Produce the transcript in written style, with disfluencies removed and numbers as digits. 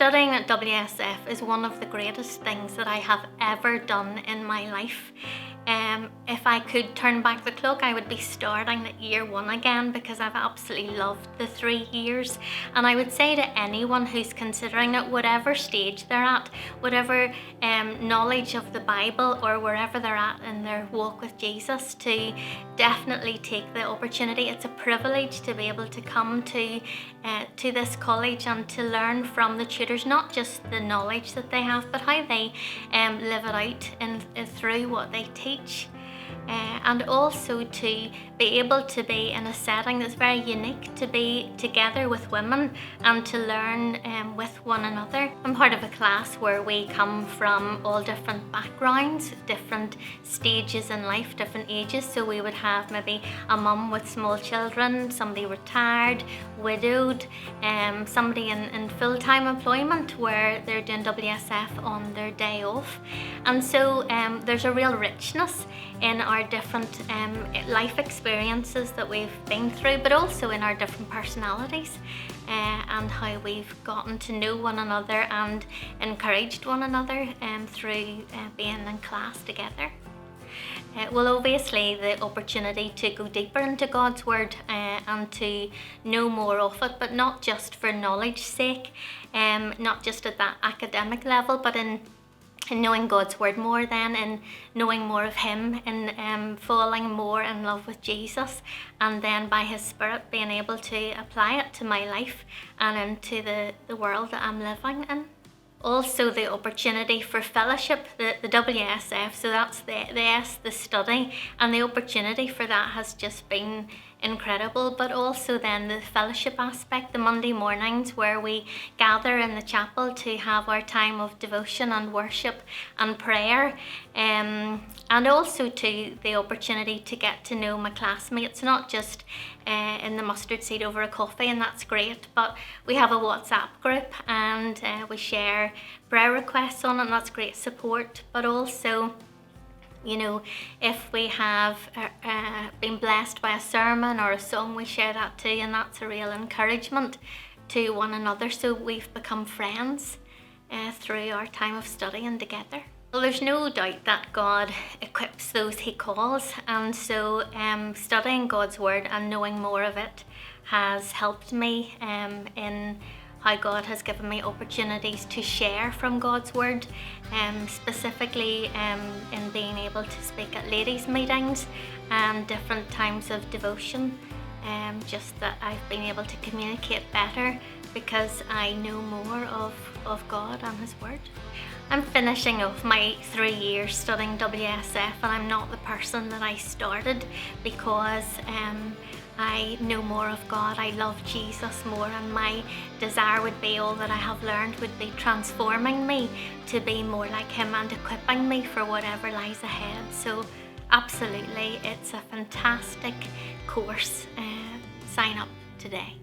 Studying at WSF is one of the greatest things that I have ever done in my life. If I could turn back the clock, I would be starting at year 1 again, because I've absolutely loved the 3 years. And I would say to anyone who's considering it, whatever stage they're at, whatever knowledge of the Bible or wherever they're at in their walk with Jesus, to definitely take the opportunity. It's a privilege to be able to come to this college and to learn from the tutors, not just the knowledge that they have, but how they live it out through what they teach. And also to be able to be in a setting that's very unique, to be together with women and to learn with one another. I'm part of a class where we come from all different backgrounds, different stages in life, different ages. So we would have maybe a mum with small children, somebody retired, widowed, somebody in full-time employment where they're doing WSF on their day off. And so there's a real richness in our different life experiences that we've been through, but also in our different personalities and how we've gotten to know one another and encouraged one another through being in class together. Well, obviously the opportunity to go deeper into God's Word and to know more of it, but not just for knowledge's sake, not just at that academic level, but in knowing God's Word more then, and knowing more of Him, and falling more in love with Jesus, and then by His Spirit being able to apply it to my life and into the world that I'm living in. Also the opportunity for fellowship, the WSF, so that's the S, the study, and the opportunity for that has just been incredible. But also then the fellowship aspect, the Monday mornings where we gather in the chapel to have our time of devotion and worship and prayer, and also to the opportunity to get to know my classmates, not just in the mustard seed over a coffee, and that's great, but we have a WhatsApp group and we share prayer requests on it, and that's great support. But also, you know, if we have been blessed by a sermon or a song, we share that too, and that's a real encouragement to one another. So we've become friends through our time of studying together. Well, there's no doubt that God equips those He calls, and so studying God's Word and knowing more of it has helped me in how God has given me opportunities to share from God's Word, specifically in being able to speak at ladies' meetings and different times of devotion, just that I've been able to communicate better because I know more of God and His Word. I'm finishing off my 3 years studying WSF, and I'm not the person that I started, because I know more of God, I love Jesus more, and my desire would be all that I have learned would be transforming me to be more like Him and equipping me for whatever lies ahead. So absolutely, it's a fantastic course. Sign up today.